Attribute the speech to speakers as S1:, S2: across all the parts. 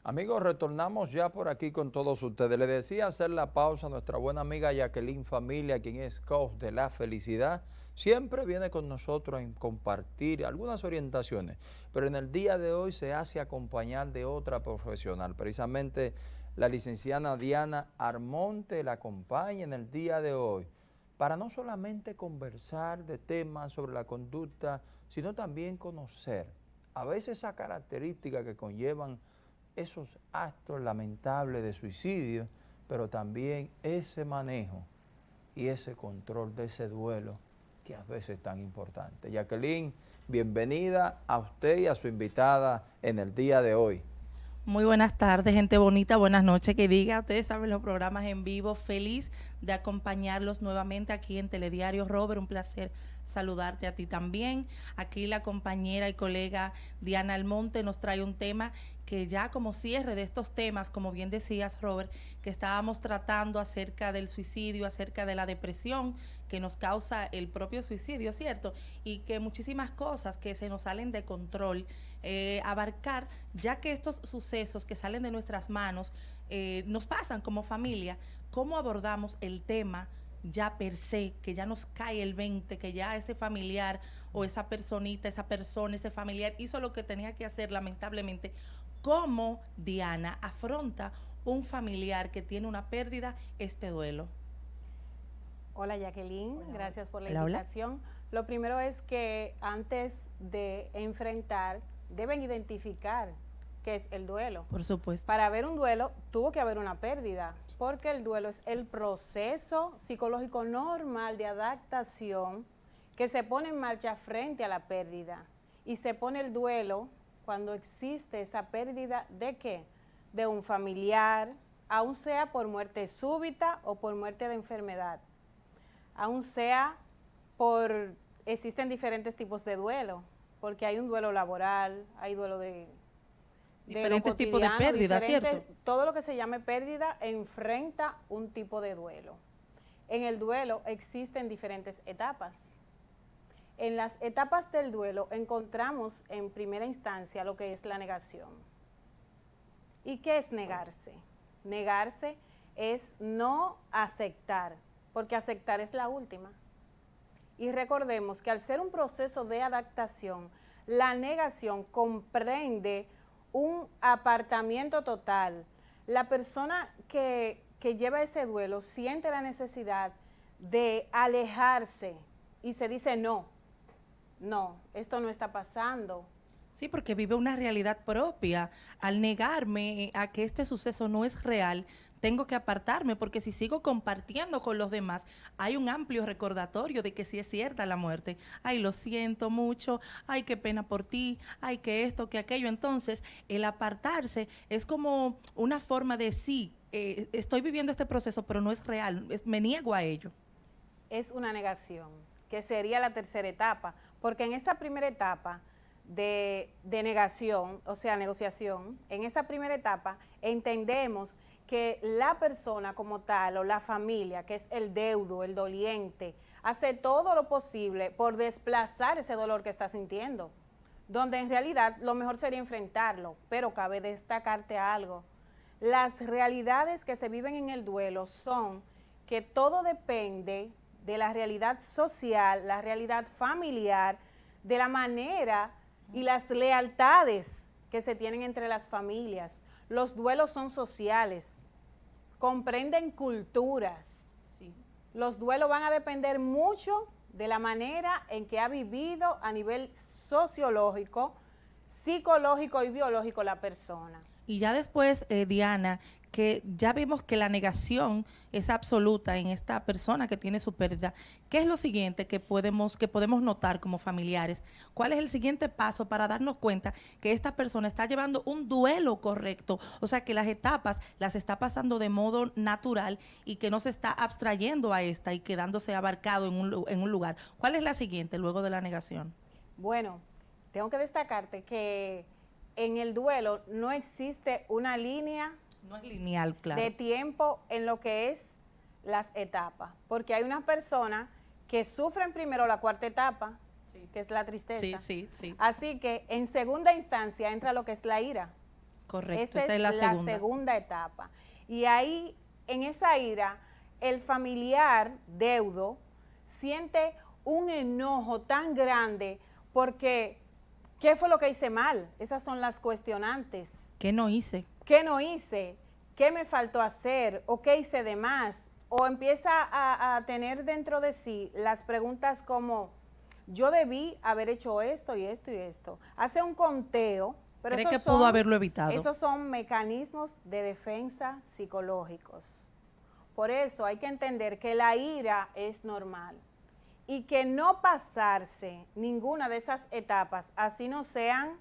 S1: Amigos, retornamos ya por aquí con todos ustedes. Le decía hacer la pausa a nuestra buena amiga Jacqueline Familia, quien es coach de la felicidad. Siempre viene con nosotros a compartir algunas orientaciones, pero en el día de hoy se hace acompañar de otra profesional. Precisamente la licenciada Diana Armonte la acompaña en el día de hoy para no solamente conversar de temas sobre la conducta, sino también conocer a veces esas características que conllevan esos actos lamentables de suicidio, pero también ese manejo y ese control de ese duelo que a veces es tan importante. Jacqueline, bienvenida a usted y a su invitada en el día de hoy.
S2: Muy buenas tardes, gente bonita, buenas noches, que diga, ustedes saben los programas en vivo, feliz de acompañarlos nuevamente aquí en Telediario. Robert, un placer saludarte a ti también. Aquí la compañera y colega Diana Almonte nos trae un tema que ya como cierre de estos temas, como bien decías, Robert, que estábamos tratando acerca del suicidio, acerca de la depresión que nos causa el propio suicidio, ¿cierto? Y que muchísimas cosas que se nos salen de control, abarcar, ya que estos sucesos que salen de nuestras manos nos pasan como familia, ¿cómo abordamos el tema ya per se, que ya nos cae el 20, que ya ese familiar o esa personita, esa persona, ese familiar hizo lo que tenía que hacer lamentablemente? ¿Cómo Diana afronta un familiar que tiene una pérdida, este duelo?
S3: Hola Jacqueline, gracias por la
S2: Hola, hola.
S3: invitación. Lo primero es que antes de enfrentar, deben identificar qué es el duelo.
S2: Por supuesto.
S3: Para haber un duelo, tuvo que haber una pérdida, porque el duelo es el proceso psicológico normal de adaptación que se pone en marcha frente a la pérdida. Y se pone el duelo cuando existe esa pérdida ¿de qué? De un familiar, aun sea por muerte súbita o por muerte de enfermedad. Aun sea por, existen diferentes tipos de duelo, porque hay un duelo laboral, hay duelo de
S2: diferentes tipos de pérdida, ¿cierto?
S3: Todo lo que se llame pérdida enfrenta un tipo de duelo. En el duelo existen diferentes etapas. En las etapas del duelo encontramos en primera instancia lo que es la negación. ¿Y qué es negarse? Negarse es no aceptar, porque aceptar es la última. Y recordemos que al ser un proceso de adaptación, la negación comprende un apartamiento total. La persona que lleva ese duelo siente la necesidad de alejarse y se dice no, esto no está pasando.
S2: Sí, porque vive una realidad propia. Al negarme a que este suceso no es real, tengo que apartarme, porque si sigo compartiendo con los demás, hay un amplio recordatorio de que sí es cierta la muerte. Ay, lo siento mucho, ay, qué pena por ti, ay, que esto, que aquello. Entonces, el apartarse es como una forma de sí, estoy viviendo este proceso, pero no es real, me niego a ello.
S3: Es una negación, que sería la tercera etapa, porque en esa primera etapa de negación, o sea, negociación, en esa primera etapa entendemos que la persona como tal o la familia, que es el deudo, el doliente, hace todo lo posible por desplazar ese dolor que está sintiendo, donde en realidad lo mejor sería enfrentarlo, pero cabe destacarte algo. Las realidades que se viven en el duelo son que todo depende de la realidad social, la realidad familiar, de la manera y las lealtades que se tienen entre las familias. Los duelos son sociales, comprenden culturas.
S2: Sí.
S3: Los duelos van a depender mucho de la manera en que ha vivido a nivel sociológico, psicológico y biológico la persona.
S2: Y ya después, Diana, que ya vimos que la negación es absoluta en esta persona que tiene su pérdida, ¿qué es lo siguiente que podemos notar como familiares? ¿Cuál es el siguiente paso para darnos cuenta que esta persona está llevando un duelo correcto? O sea, que las etapas las está pasando de modo natural y que no se está abstrayendo a esta y quedándose abarcado en un lugar. ¿Cuál es la siguiente luego de la negación?
S3: Bueno, tengo que destacarte que en el duelo no existe una línea
S2: no es lineal, claro,
S3: de tiempo en lo que es las etapas, porque hay unas personas que sufren primero la cuarta etapa, sí, que es la tristeza.
S2: Sí.
S3: Así que en segunda instancia entra lo que es la ira.
S2: Correcto,
S3: Esa
S2: esta
S3: es
S2: es la
S3: segunda etapa. Y ahí, en esa ira, el familiar deudo siente un enojo tan grande porque, ¿qué fue lo que hice mal? Esas son las cuestionantes.
S2: ¿Qué no hice?
S3: ¿Qué no hice? ¿Qué me faltó hacer? ¿O qué hice de más? O empieza a tener dentro de sí las preguntas como, yo debí haber hecho esto y esto y esto. Hace un conteo, pero
S2: ¿Cree que pudo haberlo evitado?
S3: esos son mecanismos de defensa psicológicos. Por eso hay que entender que la ira es normal y que no pasarse ninguna de esas etapas, así no sean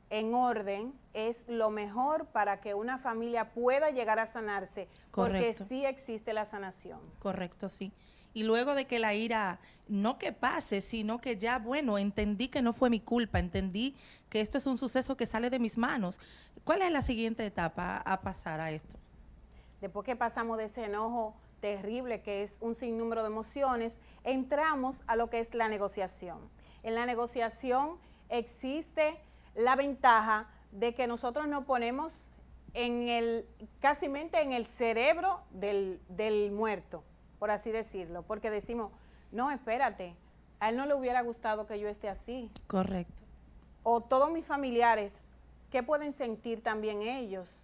S3: en orden, es lo mejor para que una familia pueda llegar a sanarse, porque
S2: Correcto.
S3: sí existe la sanación.
S2: Correcto, sí. Y luego de que la ira, no que pase, sino que ya, bueno, entendí que no fue mi culpa, entendí que esto es un suceso que sale de mis manos. ¿Cuál es la siguiente etapa a pasar a esto?
S3: Después que pasamos de ese enojo terrible, que es un sinnúmero de emociones, entramos a lo que es la negociación. En la negociación existe la ventaja de que nosotros nos ponemos casi en el cerebro del muerto, por así decirlo, porque decimos, no, espérate, a él no le hubiera gustado que yo esté así.
S2: Correcto.
S3: O todos mis familiares, ¿qué pueden sentir también ellos?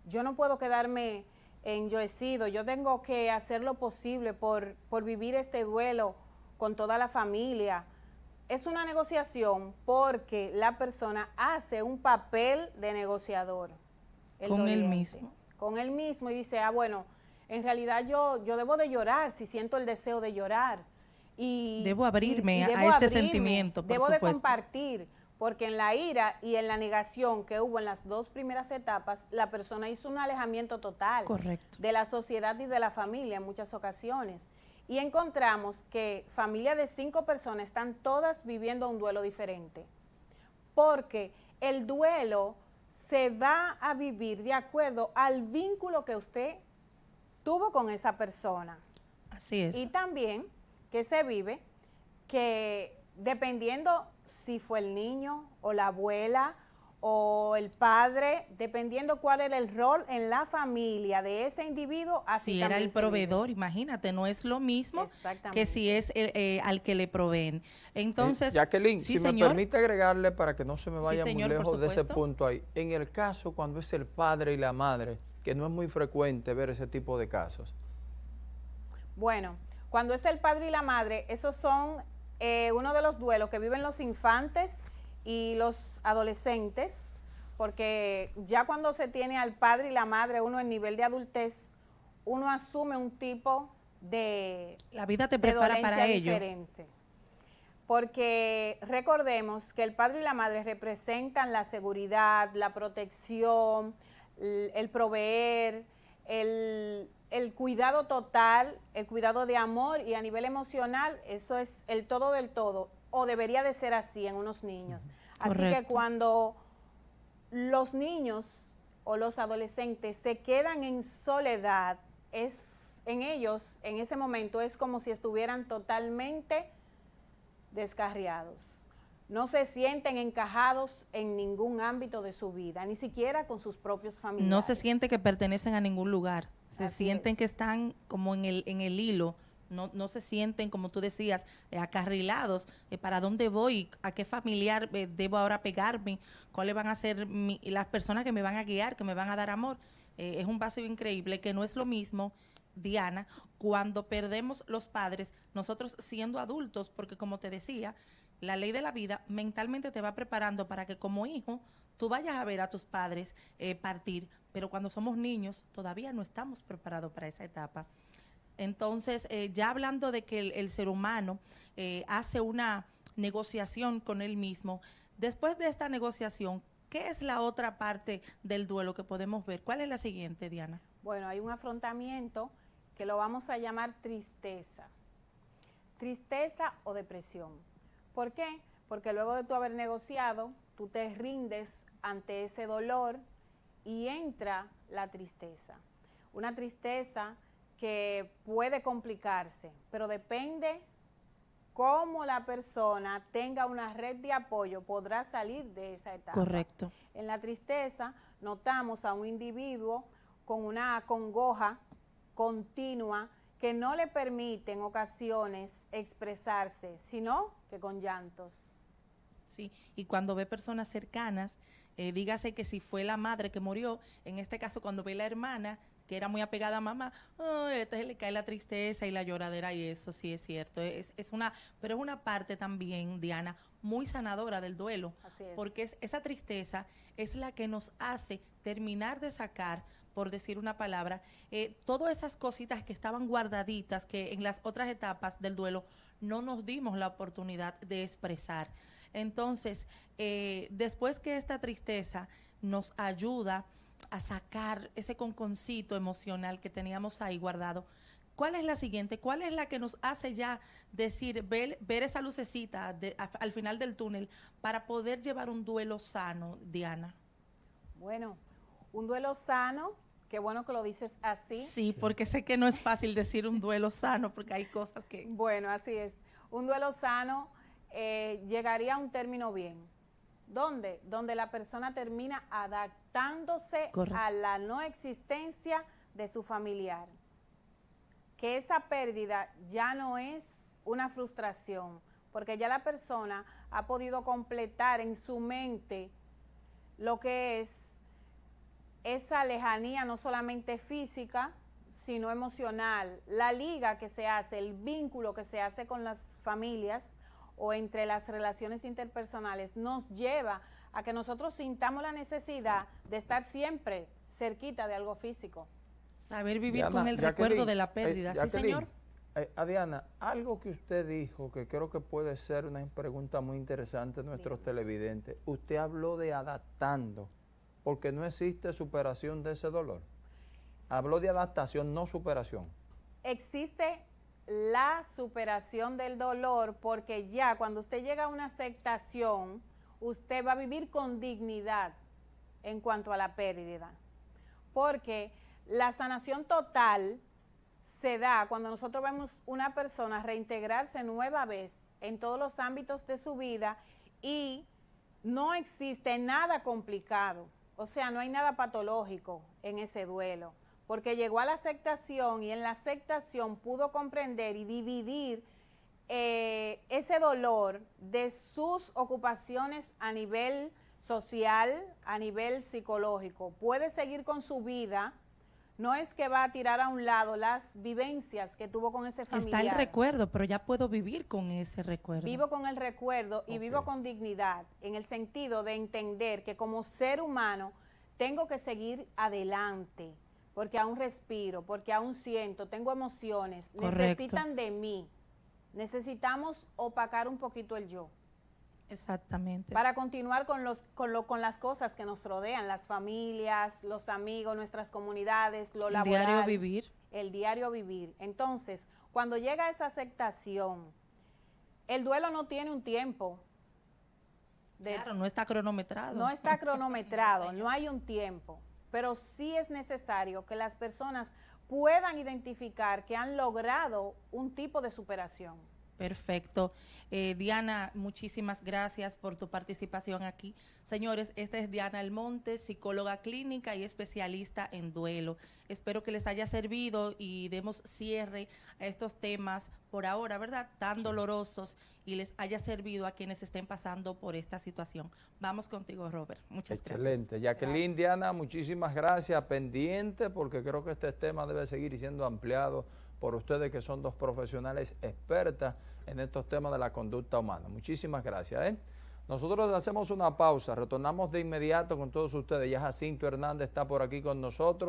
S3: Yo no puedo quedarme enyoecido, yo tengo que hacer lo posible por vivir este duelo con toda la familia. Es una negociación porque la persona hace un papel de negociador.
S2: Con él mismo.
S3: Con él mismo y dice, bueno, en realidad yo debo de llorar si siento el deseo de llorar. Y
S2: debo abrirme
S3: debo
S2: a este
S3: abrirme,
S2: sentimiento, por
S3: debo
S2: supuesto.
S3: de compartir, porque en la ira y en la negación que hubo en las dos primeras etapas, la persona hizo un alejamiento total.
S2: Correcto.
S3: De la sociedad y de la familia en muchas ocasiones. Y encontramos que familias de 5 personas están todas viviendo un duelo diferente. Porque el duelo se va a vivir de acuerdo al vínculo que usted tuvo con esa persona.
S2: Así es.
S3: Y también que se vive que dependiendo si fue el niño o la abuela o el padre, dependiendo cuál era el rol en la familia de ese individuo, así
S2: si era el proveedor, imagínate, no es lo mismo que si es al que le proveen. Entonces,
S1: Jacqueline,
S2: sí,
S1: si me
S2: señor.
S1: permite agregarle para que no se me vaya
S2: Sí, señor,
S1: muy
S2: por
S1: lejos de ese
S2: supuesto.
S1: punto ahí. En el caso cuando es el padre y la madre, que no es muy frecuente ver ese tipo de casos.
S3: Bueno, cuando es el padre y la madre, esos son uno de los duelos que viven los infantes y los adolescentes, porque ya cuando se tiene al padre y la madre, uno en nivel de adultez, uno asume un tipo de
S2: la vida te prepara para ello.
S3: Diferente. Porque recordemos que el padre y la madre representan la seguridad, la protección, el proveer, el cuidado total, el cuidado de amor, y a nivel emocional, eso es el todo del todo, o debería de ser así en unos niños.
S2: Correcto.
S3: Así que cuando los niños o los adolescentes se quedan en soledad, en ellos, en ese momento, es como si estuvieran totalmente descarriados. No se sienten encajados en ningún ámbito de su vida, ni siquiera con sus propios familiares.
S2: No se siente que pertenecen a ningún lugar, se
S3: Así
S2: sienten
S3: es.
S2: que están como en el hilo, no se sienten, como tú decías, acarrilados, ¿para dónde voy? ¿A qué familiar debo ahora pegarme? ¿Cuáles van a ser las personas que me van a guiar, que me van a dar amor? Es un vacío increíble que no es lo mismo, Diana, cuando perdemos los padres, nosotros siendo adultos, porque como te decía, la ley de la vida mentalmente te va preparando para que como hijo tú vayas a ver a tus padres partir, pero cuando somos niños todavía no estamos preparados para esa etapa. Entonces, ya hablando de que el ser humano hace una negociación con él mismo, después de esta negociación, ¿qué es la otra parte del duelo que podemos ver? ¿Cuál es la siguiente, Diana?
S3: Bueno, hay un afrontamiento que lo vamos a llamar tristeza. Tristeza o depresión. ¿Por qué? Porque luego de tú haber negociado, tú te rindes ante ese dolor y entra la tristeza. Una tristeza que puede complicarse, pero depende cómo la persona tenga una red de apoyo, podrá salir de esa etapa.
S2: Correcto.
S3: En la tristeza notamos a un individuo con una congoja continua que no le permite en ocasiones expresarse, sino que con llantos.
S2: Sí, y cuando ve personas cercanas, dígase que si fue la madre que murió, en este caso cuando ve la hermana, que era muy apegada a mamá, entonces le cae la tristeza y la lloradera, y eso sí es cierto. Pero es una parte también, Diana, muy sanadora del duelo.
S3: Así es.
S2: Porque esa tristeza es la que nos hace terminar de sacar, por decir una palabra, todas esas cositas que estaban guardaditas, que en las otras etapas del duelo no nos dimos la oportunidad de expresar. Entonces, después que esta tristeza nos ayuda a sacar ese conconcito emocional que teníamos ahí guardado, ¿cuál es la siguiente? ¿Cuál es la que nos hace ya decir, ver esa lucecita al final del túnel para poder llevar un duelo sano, Diana?
S3: Bueno, un duelo sano, qué bueno que lo dices así.
S2: Sí, porque sé que no es fácil decir un duelo sano, porque hay cosas que...
S3: Bueno, así es. Un duelo sano llegaría a un término bien. ¿Dónde? Donde la persona termina adaptándose
S2: Correcto.
S3: a la no existencia de su familiar. Que esa pérdida ya no es una frustración, porque ya la persona ha podido completar en su mente lo que es esa lejanía no solamente física, sino emocional, la liga que se hace, el vínculo que se hace con las familias o entre las relaciones interpersonales nos lleva a que nosotros sintamos la necesidad de estar siempre cerquita de algo físico.
S2: Saber vivir
S1: Diana,
S2: con el recuerdo de la pérdida, ¿sí, señor?
S1: Diana, algo que usted dijo que creo que puede ser una pregunta muy interesante a nuestros televidentes. Usted habló de adaptando, porque no existe superación de ese dolor. Habló de adaptación, no superación.
S3: Existe la superación del dolor, porque ya cuando usted llega a una aceptación, usted va a vivir con dignidad en cuanto a la pérdida. Porque la sanación total se da cuando nosotros vemos una persona reintegrarse nueva vez en todos los ámbitos de su vida y no existe nada complicado, o sea, no hay nada patológico en ese duelo, porque llegó a la aceptación y en la aceptación pudo comprender y dividir ese dolor de sus ocupaciones a nivel social, a nivel psicológico. Puede seguir con su vida, no es que va a tirar a un lado las vivencias que tuvo con ese familiar.
S2: Está el recuerdo, pero ya puedo vivir con ese recuerdo.
S3: Vivo con el recuerdo y vivo con dignidad, en el sentido de entender que como ser humano tengo que seguir adelante, porque aún respiro, porque aún siento, tengo emociones,
S2: Correcto.
S3: Necesitan de mí. Necesitamos opacar un poquito el yo.
S2: Exactamente.
S3: Para continuar con las cosas que nos rodean, las familias, los amigos, nuestras comunidades, lo laboral.
S2: El diario vivir.
S3: El diario vivir. Entonces, cuando llega esa aceptación, el duelo no tiene un tiempo.
S2: Claro, no está cronometrado.
S3: No está cronometrado, no hay un tiempo, pero sí es necesario que las personas puedan identificar que han logrado un tipo de superación.
S2: Perfecto. Diana, muchísimas gracias por tu participación aquí. Señores, esta es Diana Almonte, psicóloga clínica y especialista en duelo. Espero que les haya servido y demos cierre a estos temas por ahora, ¿verdad? Tan dolorosos, y les haya servido a quienes estén pasando por esta situación. Vamos contigo, Robert. Muchas gracias.
S1: Excelente. Jacqueline, Diana, muchísimas gracias. Pendiente, porque creo que este tema debe seguir siendo ampliado por ustedes, que son dos profesionales expertas en estos temas de la conducta humana. Muchísimas gracias. Nosotros hacemos una pausa, retornamos de inmediato con todos ustedes. Ya Jacinto Hernández está por aquí con nosotros.